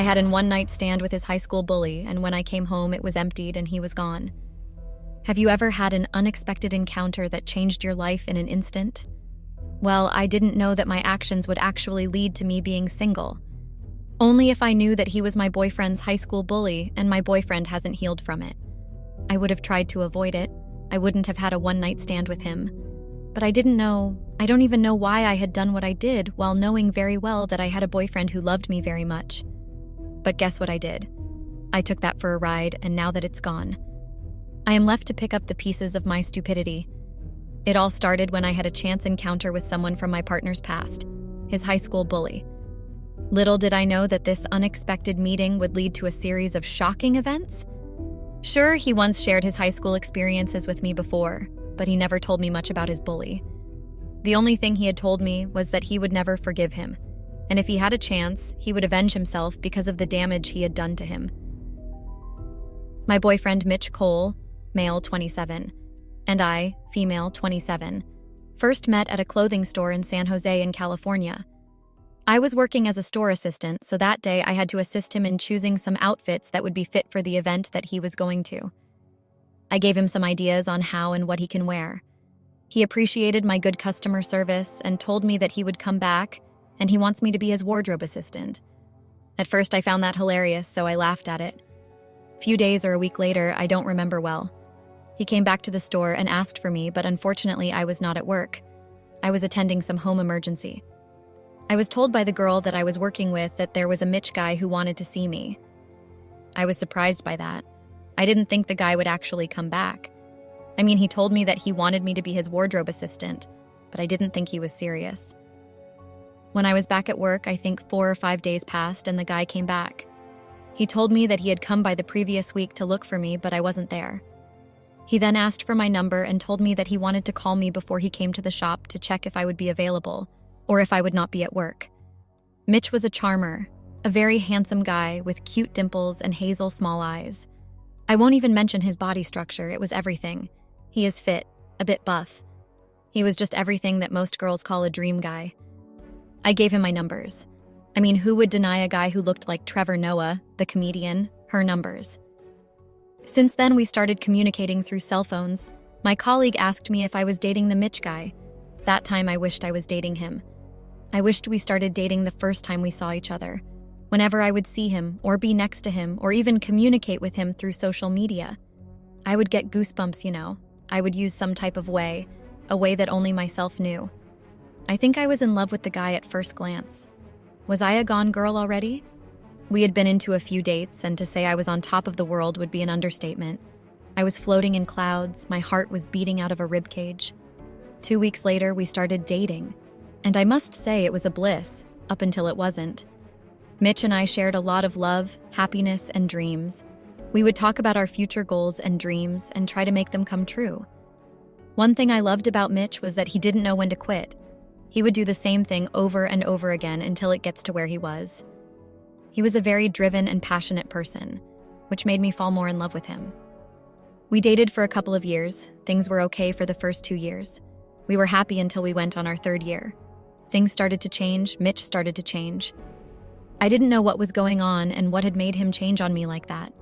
I had a one-night stand with his high school bully, and when I came home, it was emptied and he was gone. Have you ever had an unexpected encounter that changed your life in an instant? Well, I didn't know that my actions would actually lead to me being single. Only if I knew that he was my boyfriend's high school bully and my boyfriend hasn't healed from it. I would have tried to avoid it. I wouldn't have had a one-night stand with him. But I don't even know why I had done what I did while knowing very well that I had a boyfriend who loved me very much. But guess what I did? I took that for a ride, and now that it's gone, I am left to pick up the pieces of my stupidity. It all started when I had a chance encounter with someone from my partner's past, his high school bully. Little did I know that this unexpected meeting would lead to a series of shocking events. Sure, he once shared his high school experiences with me before, but he never told me much about his bully. The only thing he had told me was that he would never forgive him, and if he had a chance, he would avenge himself because of the damage he had done to him. My boyfriend Mitch Cole, male 27, and I, female 27, first met at a clothing store in San Jose in California. I was working as a store assistant, so that day I had to assist him in choosing some outfits that would be fit for the event that he was going to. I gave him some ideas on how and what he can wear. He appreciated my good customer service and told me that he would come back, and he wants me to be his wardrobe assistant. At first I found that hilarious, so I laughed at it. A few days or a week later, I don't remember well. He came back to the store and asked for me, but unfortunately I was not at work. I was attending some home emergency. I was told by the girl that I was working with that there was a Mitch guy who wanted to see me. I was surprised by that. I didn't think the guy would actually come back. I mean, he told me that he wanted me to be his wardrobe assistant, but I didn't think he was serious. When I was back at work, I think 4 or 5 days passed and the guy came back. He told me that he had come by the previous week to look for me, but I wasn't there. He then asked for my number and told me that he wanted to call me before he came to the shop to check if I would be available, or if I would not be at work. Mitch was a charmer, a very handsome guy with cute dimples and hazel small eyes. I won't even mention his body structure, it was everything. He is fit, a bit buff. He was just everything that most girls call a dream guy. I gave him my numbers. I mean, who would deny a guy who looked like Trevor Noah, the comedian, her numbers? Since then, we started communicating through cell phones. My colleague asked me if I was dating the Mitch guy. That time I wished I was dating him. I wished we started dating the first time we saw each other. Whenever I would see him, or be next to him, or even communicate with him through social media, I would get goosebumps, you know. I would use some type of way, a way that only myself knew. I think I was in love with the guy at first glance. Was I a gone girl already? We had been into a few dates, and to say I was on top of the world would be an understatement. I was floating in clouds, my heart was beating out of a ribcage. 2 weeks later, we started dating. And I must say it was a bliss, up until it wasn't. Mitch and I shared a lot of love, happiness, and dreams. We would talk about our future goals and dreams and try to make them come true. One thing I loved about Mitch was that he didn't know when to quit. He would do the same thing over and over again until it gets to where he was. He was a very driven and passionate person, which made me fall more in love with him. We dated for a couple of years. Things were okay for the first 2 years. We were happy until we went on our 3rd year. Things started to change, Mitch started to change. I didn't know what was going on and what had made him change on me like that.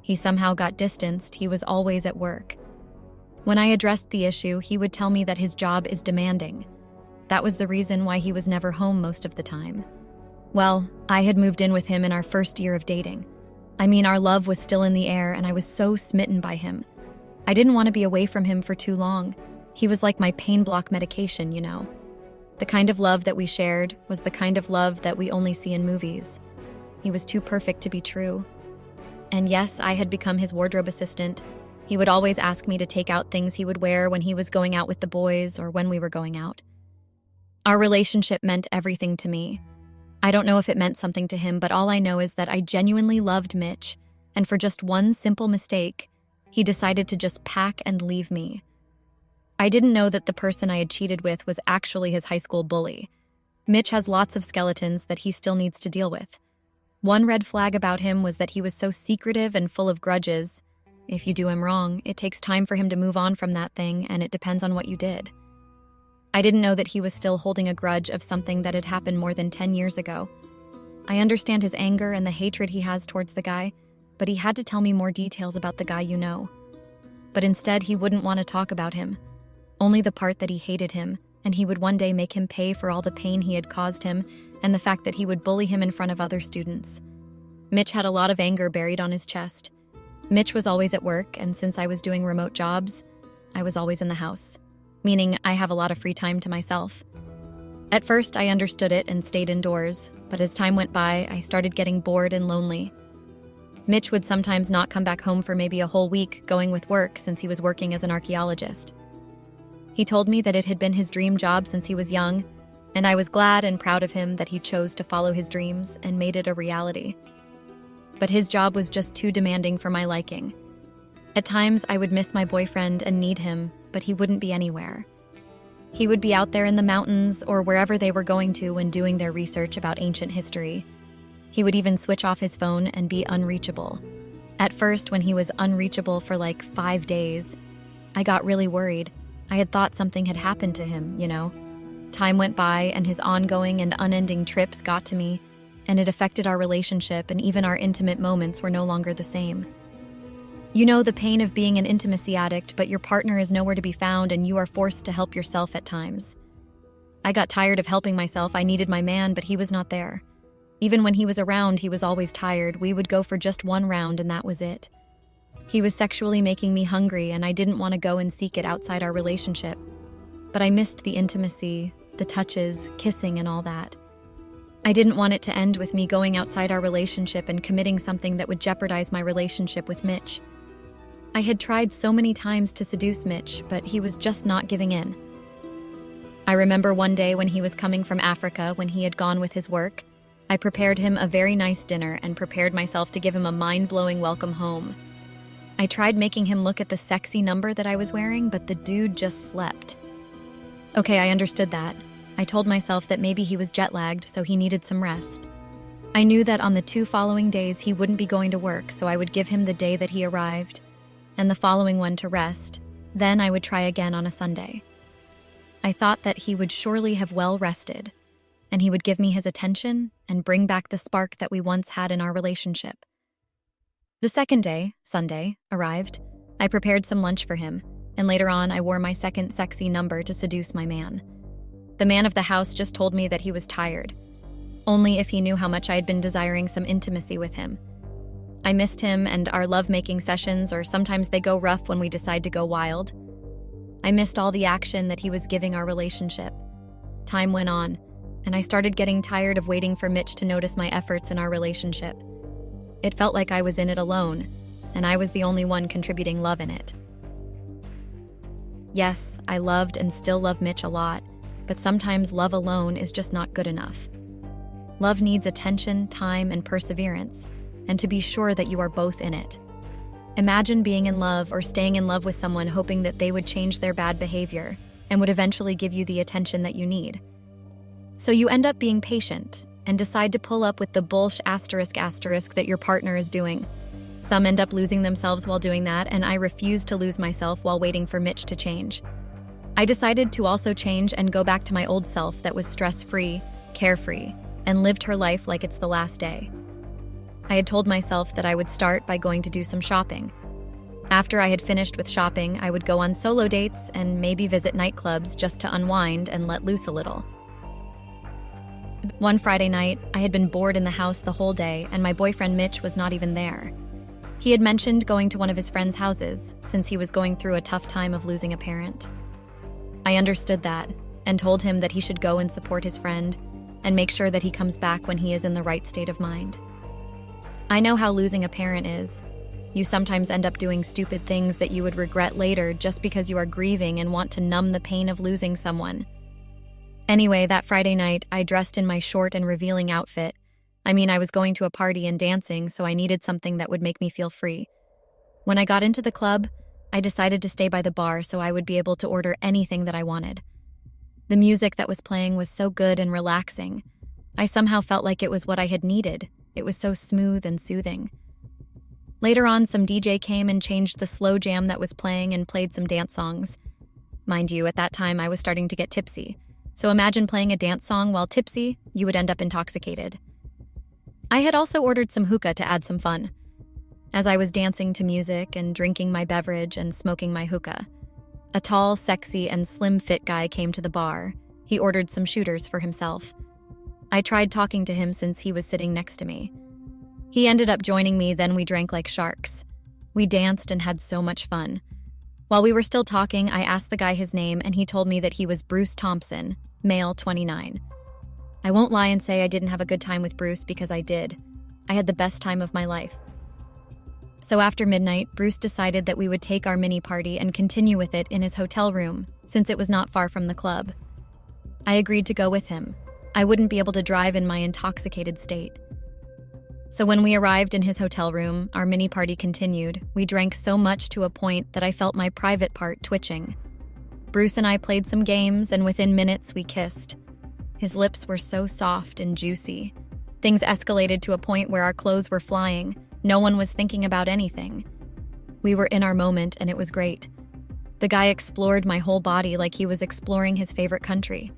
He somehow got distanced, he was always at work. When I addressed the issue, he would tell me that his job is demanding. That was the reason why he was never home most of the time. Well, I had moved in with him in our 1st year of dating. I mean, our love was still in the air and I was so smitten by him. I didn't want to be away from him for too long. He was like my pain block medication, you know. The kind of love that we shared was the kind of love that we only see in movies. He was too perfect to be true. And yes, I had become his wardrobe assistant. He would always ask me to take out things he would wear when he was going out with the boys or when we were going out. Our relationship meant everything to me. I don't know if it meant something to him, but all I know is that I genuinely loved Mitch, and for just one simple mistake, he decided to just pack and leave me. I didn't know that the person I had cheated with was actually his high school bully. Mitch has lots of skeletons that he still needs to deal with. One red flag about him was that he was so secretive and full of grudges. If you do him wrong, it takes time for him to move on from that thing, and it depends on what you did. I didn't know that he was still holding a grudge of something that had happened more than 10 years ago. I understand his anger and the hatred he has towards the guy, but he had to tell me more details about the guy you know. But instead, he wouldn't want to talk about him. Only the part that he hated him, and he would one day make him pay for all the pain he had caused him, and the fact that he would bully him in front of other students. Mitch had a lot of anger buried on his chest. Mitch was always at work, and since I was doing remote jobs, I was always in the house, meaning I have a lot of free time to myself. At first, I understood it and stayed indoors, but as time went by, I started getting bored and lonely. Mitch would sometimes not come back home for maybe a whole week, going with work since he was working as an archaeologist. He told me that it had been his dream job since he was young, and I was glad and proud of him that he chose to follow his dreams and made it a reality. But his job was just too demanding for my liking. At times, I would miss my boyfriend and need him, but he wouldn't be anywhere. He would be out there in the mountains or wherever they were going to when doing their research about ancient history. He would even switch off his phone and be unreachable. At first, when he was unreachable for like 5 days, I got really worried. I had thought something had happened to him, you know. Time went by and his ongoing and unending trips got to me, and it affected our relationship, and even our intimate moments were no longer the same. You know the pain of being an intimacy addict, but your partner is nowhere to be found and you are forced to help yourself at times. I got tired of helping myself. I needed my man, but he was not there. Even when he was around, he was always tired. We would go for just one round and that was it. He was sexually making me hungry and I didn't want to go and seek it outside our relationship. But I missed the intimacy, the touches, kissing and all that. I didn't want it to end with me going outside our relationship and committing something that would jeopardize my relationship with Mitch. I had tried so many times to seduce Mitch, but he was just not giving in. I remember one day when he was coming from Africa, when he had gone with his work, I prepared him a very nice dinner and prepared myself to give him a mind-blowing welcome home. I tried making him look at the sexy number that I was wearing, but the dude just slept. Okay, I understood that. I told myself that maybe he was jet-lagged, so he needed some rest. I knew that on the 2 following days he wouldn't be going to work, so I would give him the day that he arrived, and the following one to rest. Then I would try again on a Sunday. I thought that he would surely have well rested, and he would give me his attention and bring back the spark that we once had in our relationship. The second day, Sunday, arrived. I prepared some lunch for him, and later on I wore my second sexy number to seduce my man. The man of the house just told me that he was tired, only if he knew how much I had been desiring some intimacy with him. I missed him and our love-making sessions, or sometimes they go rough when we decide to go wild. I missed all the action that he was giving our relationship. Time went on, and I started getting tired of waiting for Mitch to notice my efforts in our relationship. It felt like I was in it alone, and I was the only one contributing love in it. Yes, I loved and still love Mitch a lot, but sometimes love alone is just not good enough. Love needs attention, time, and perseverance, and to be sure that you are both in it. Imagine being in love or staying in love with someone hoping that they would change their bad behavior and would eventually give you the attention that you need. So you end up being patient and decide to pull up with the bullsh asterisk that your partner is doing. Some end up losing themselves while doing that, and I refused to lose myself while waiting for Mitch to change. I decided to also change and go back to my old self that was stress-free, carefree, and lived her life like it's the last day. I had told myself that I would start by going to do some shopping. After I had finished with shopping, I would go on solo dates and maybe visit nightclubs just to unwind and let loose a little. One Friday night, I had been bored in the house the whole day, and my boyfriend Mitch was not even there. He had mentioned going to one of his friends' houses, since he was going through a tough time of losing a parent. I understood that, and told him that he should go and support his friend, and make sure that he comes back when he is in the right state of mind. I know how losing a parent is. You sometimes end up doing stupid things that you would regret later just because you are grieving and want to numb the pain of losing someone. Anyway, that Friday night, I dressed in my short and revealing outfit. I was going to a party and dancing, so I needed something that would make me feel free. When I got into the club, I decided to stay by the bar so I would be able to order anything that I wanted. The music that was playing was so good and relaxing. I somehow felt like it was what I had needed. It was so smooth and soothing. Later on, some DJ came and changed the slow jam that was playing and played some dance songs. Mind you, at that time I was starting to get tipsy. So imagine playing a dance song while tipsy, you would end up intoxicated. I had also ordered some hookah to add some fun. As I was dancing to music and drinking my beverage and smoking my hookah, a tall, sexy, and slim-fit guy came to the bar. He ordered some shooters for himself. I tried talking to him since he was sitting next to me. He ended up joining me, then we drank like sharks. We danced and had so much fun. While we were still talking, I asked the guy his name, and he told me that he was Bruce Thompson, male 29. I won't lie and say I didn't have a good time with Bruce, because I did. I had the best time of my life. So after midnight, Bruce decided that we would take our mini party and continue with it in his hotel room, since it was not far from the club. I agreed to go with him. I wouldn't be able to drive in my intoxicated state. So when we arrived in his hotel room, our mini party continued. We drank so much to a point that I felt my private part twitching. Bruce and I played some games, and within minutes we kissed. His lips were so soft and juicy. Things escalated to a point where our clothes were flying. No one was thinking about anything. We were in our moment, and it was great. The guy explored my whole body like he was exploring his favorite country.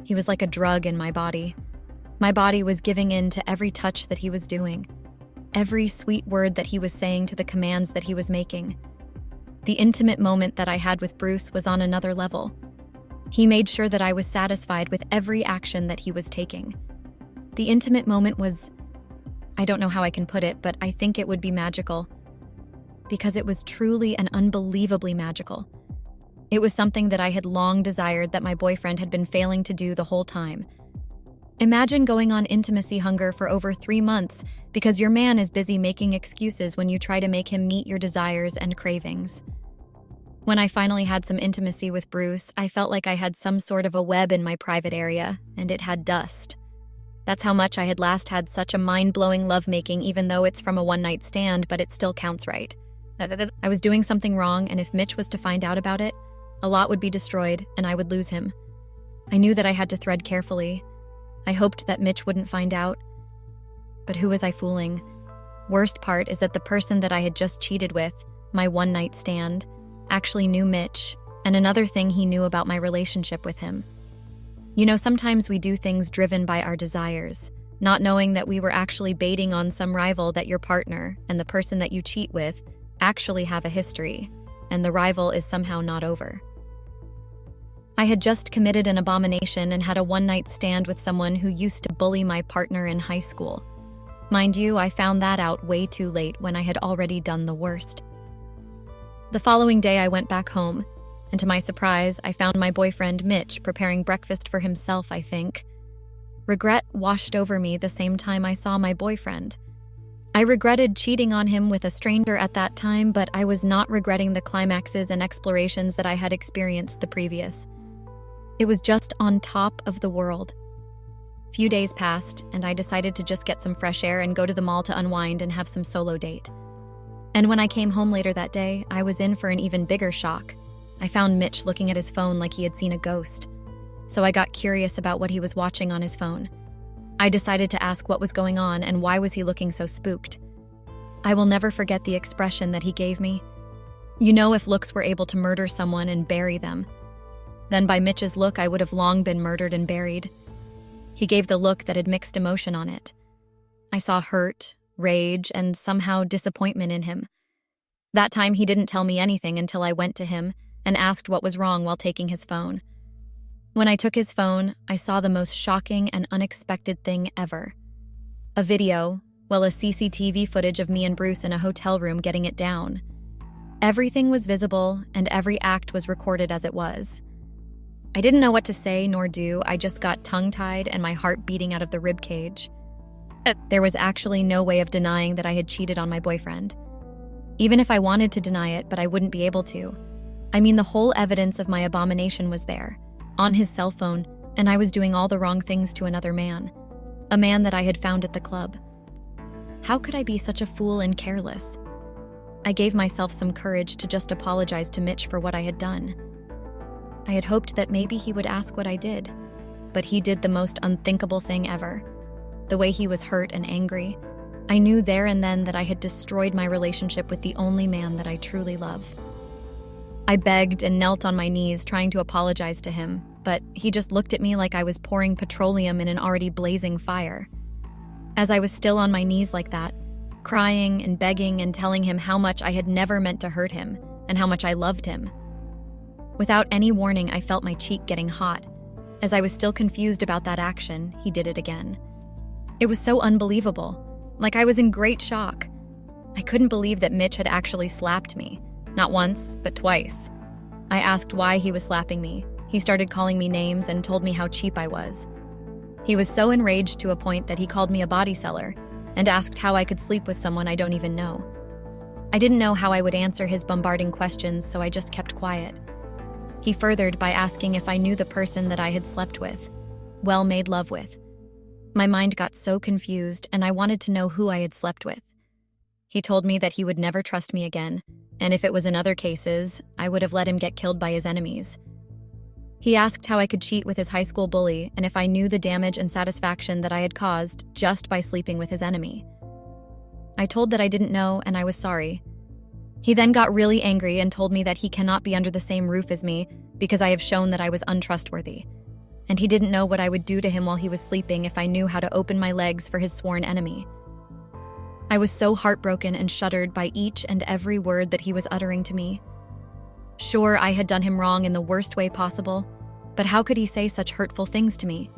He was like a drug in my body. My body was giving in to every touch that he was doing, every sweet word that he was saying to the commands that he was making. The intimate moment that I had with Bruce was on another level. He made sure that I was satisfied with every action that he was taking. The intimate moment was, I don't know how I can put it, but I think it would be magical. Because it was truly and unbelievably magical. It was something that I had long desired that my boyfriend had been failing to do the whole time. Imagine going on intimacy hunger for over 3 months because your man is busy making excuses when you try to make him meet your desires and cravings. When I finally had some intimacy with Bruce, I felt like I had some sort of a web in my private area, and it had dust. That's how much I had last had such a mind-blowing lovemaking, even though it's from a one-night stand, but it still counts, right? I was doing something wrong, and if Mitch was to find out about it, a lot would be destroyed, and I would lose him. I knew that I had to thread carefully. I hoped that Mitch wouldn't find out. But who was I fooling? Worst part is that the person that I had just cheated with, my one-night stand, actually knew Mitch, and another thing he knew about my relationship with him. You know, sometimes we do things driven by our desires, not knowing that we were actually baiting on some rival that your partner and the person that you cheat with actually have a history, and the rival is somehow not over. I had just committed an abomination and had a one-night stand with someone who used to bully my partner in high school. Mind you, I found that out way too late when I had already done the worst. The following day, I went back home, and to my surprise, I found my boyfriend Mitch preparing breakfast for himself, I think. Regret washed over me the same time I saw my boyfriend. I regretted cheating on him with a stranger at that time, but I was not regretting the climaxes and explorations that I had experienced the previous. It was just on top of the world. Few days passed, and I decided to just get some fresh air and go to the mall to unwind and have some solo date. And when I came home later that day, I was in for an even bigger shock. I found Mitch looking at his phone like he had seen a ghost. So I got curious about what he was watching on his phone. I decided to ask what was going on and why was he looking so spooked. I will never forget the expression that he gave me. You know, if looks were able to murder someone and bury them, then by Mitch's look, I would have long been murdered and buried. He gave the look that had mixed emotion on it. I saw hurt, rage, and somehow disappointment in him. That time, he didn't tell me anything until I went to him and asked what was wrong while taking his phone. When I took his phone, I saw the most shocking and unexpected thing ever. A video, well, a CCTV footage of me and Bruce in a hotel room getting it down. Everything was visible, and every act was recorded as it was. I didn't know what to say nor do. I just got tongue-tied and my heart beating out of the ribcage. There was actually no way of denying that I had cheated on my boyfriend. Even if I wanted to deny it, but I wouldn't be able to. I mean, the whole evidence of my abomination was there, on his cell phone, and I was doing all the wrong things to another man. A man that I had found at the club. How could I be such a fool and careless? I gave myself some courage to just apologize to Mitch for what I had done. I had hoped that maybe he would ask what I did, but he did the most unthinkable thing ever. The way he was hurt and angry, I knew there and then that I had destroyed my relationship with the only man that I truly love. I begged and knelt on my knees trying to apologize to him, but he just looked at me like I was pouring petroleum in an already blazing fire. As I was still on my knees like that, crying and begging and telling him how much I had never meant to hurt him and how much I loved him. Without any warning, I felt my cheek getting hot. As I was still confused about that action, he did it again. It was so unbelievable, like I was in great shock. I couldn't believe that Mitch had actually slapped me, not once, but twice. I asked why he was slapping me. He started calling me names and told me how cheap I was. He was so enraged to a point that he called me a body seller and asked how I could sleep with someone I don't even know. I didn't know how I would answer his bombarding questions, so I just kept quiet. He furthered by asking if I knew the person that I had slept with, made love with. My mind got so confused, and I wanted to know who I had slept with. He told me that he would never trust me again, and if it was in other cases, I would have let him get killed by his enemies. He asked how I could cheat with his high school bully and if I knew the damage and satisfaction that I had caused just by sleeping with his enemy. I told that I didn't know and I was sorry. He then got really angry and told me that he cannot be under the same roof as me because I have shown that I was untrustworthy. And he didn't know what I would do to him while he was sleeping if I knew how to open my legs for his sworn enemy. I was so heartbroken and shuddered by each and every word that he was uttering to me. Sure, I had done him wrong in the worst way possible, but how could he say such hurtful things to me?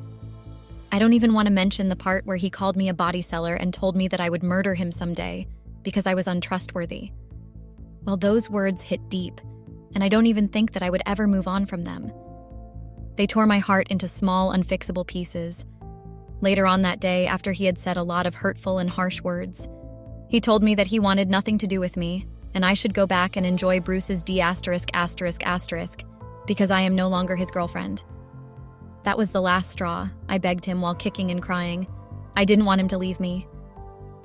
I don't even want to mention the part where he called me a body seller and told me that I would murder him someday because I was untrustworthy. Well, those words hit deep, and I don't even think that I would ever move on from them. They tore my heart into small, unfixable pieces. Later on that day, after he had said a lot of hurtful and harsh words, he told me that he wanted nothing to do with me, and I should go back and enjoy Bruce's D****** because I am no longer his girlfriend. That was the last straw, I begged him while kicking and crying. I didn't want him to leave me.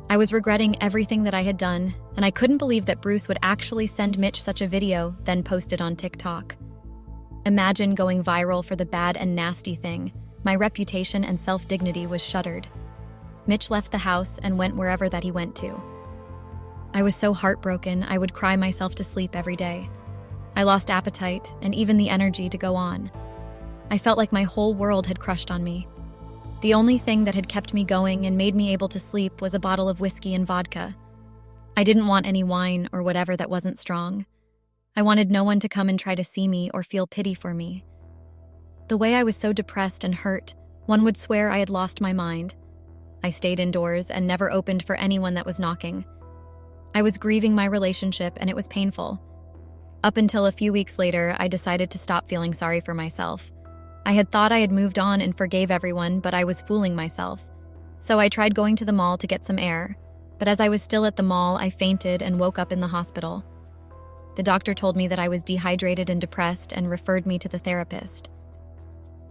I was regretting everything that I had done, and I couldn't believe that Bruce would actually send Mitch such a video, then post it on TikTok. Imagine going viral for the bad and nasty thing. My reputation and self-dignity was shuttered. Mitch left the house and went wherever that he went to. I was so heartbroken, I would cry myself to sleep every day. I lost appetite and even the energy to go on. I felt like my whole world had crushed on me. The only thing that had kept me going and made me able to sleep was a bottle of whiskey and vodka. I didn't want any wine or whatever that wasn't strong. I wanted no one to come and try to see me or feel pity for me. The way I was so depressed and hurt, one would swear I had lost my mind. I stayed indoors and never opened for anyone that was knocking. I was grieving my relationship and it was painful. Up until a few weeks later, I decided to stop feeling sorry for myself. I had thought I had moved on and forgave everyone, but I was fooling myself. So I tried going to the mall to get some air, but as I was still at the mall, I fainted and woke up in the hospital. The doctor told me that I was dehydrated and depressed and referred me to the therapist.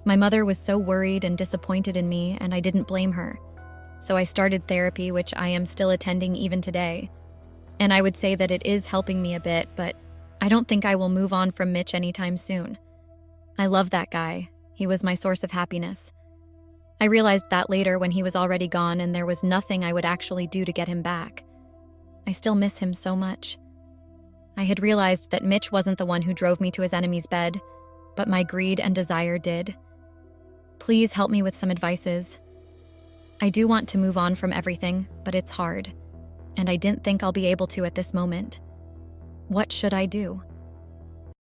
My mother was so worried and disappointed in me, and I didn't blame her. So I started therapy, which I am still attending even today. And I would say that it is helping me a bit, but I don't think I will move on from Mitch anytime soon. I love that guy. He was my source of happiness. I realized that later when he was already gone and there was nothing I would actually do to get him back. I still miss him so much. I had realized that Mitch wasn't the one who drove me to his enemy's bed, but my greed and desire did. Please help me with some advices. I do want to move on from everything, but it's hard, and I didn't think I'll be able to at this moment. What should I do?